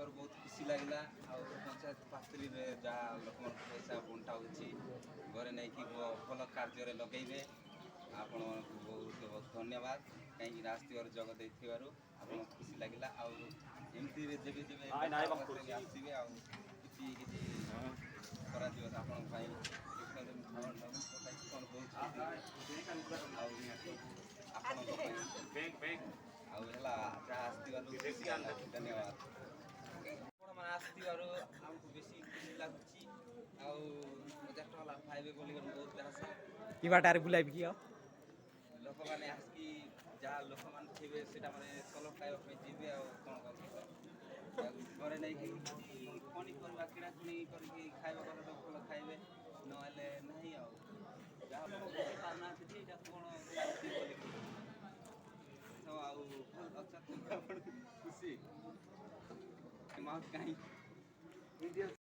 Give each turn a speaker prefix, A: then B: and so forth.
A: ଆସିଥିବାରୁ ବହୁତ ଖୁସି ଲାଗିଲା। ଆଉ ପଞ୍ଚାୟତ ପାତ୍ରୀରେ ଯାହା ଲୋକମାନଙ୍କୁ ପଇସା ବଣ୍ଟା ହେଉଛି ଘରେ ନେଇକି ଭଲ କାର୍ଯ୍ୟରେ ଲଗେଇବେ। ଆପଣଙ୍କୁ ବହୁତ ବହୁତ ଧନ୍ୟବାଦ କାହିଁକି ଆସିଥିବାରୁ ଯୋଗ ଦେଇଥିବାରୁ ଆପଣଙ୍କୁ ଖୁସି ଲାଗିଲା। ଆଉ ଏମିତିରେ ଯେବେ ଯେବେ ଆସିବେ ଆଉ କିଛି କିଛି କରାଯିବ ଆପଣଙ୍କ ପାଇଁ ନବୀନ ପଟ୍ଟନାୟକ କ'ଣ ଦେଉଛନ୍ତି ଆଉ ଆପଣଙ୍କ ପାଇଁ ଆଉ ହେଲା ଯାହା ଆସିଥିବାରୁ ଧନ୍ୟବାଦ। ଆପଣମାନେ ଆସିଥିବାରୁ ଆମକୁ ବେଶୀ ଖୁସି ଲାଗୁଛି। ଆଉ 1000 ଟଙ୍କା ପାଇବେ ବୋଲି ବହୁତ ଆଶା।
B: କି ବାଟାରେ ବୁଲାଇବି କି ଆଉ
A: ଲୋକମାନେ ଆସିକି ଯାହା ଲୋକମାନେ ଥିବେ ସେଇଟା ମାନେ ତଲବ ଖାଇବା ପାଇଁ ଯିବେ। ଆଉ କ'ଣ କରିବେ ଘରେ ନେଇକି ପନିପରିବା କିଣାକିଣି କରିକି ଖାଇବା କଲେ ତ ଭଲ ଖାଇବେ ନହେଲେ ନାହିଁ। ଆଉ ଯାହା ପାରୁନାହାନ୍ତି ଯେ ଏଇଟା କ'ଣ ବୋଲିକି ତ ଆଉ ଆଚ୍ଛା ଆପଣ ଖୁସି ମାଉସ କାହିଁ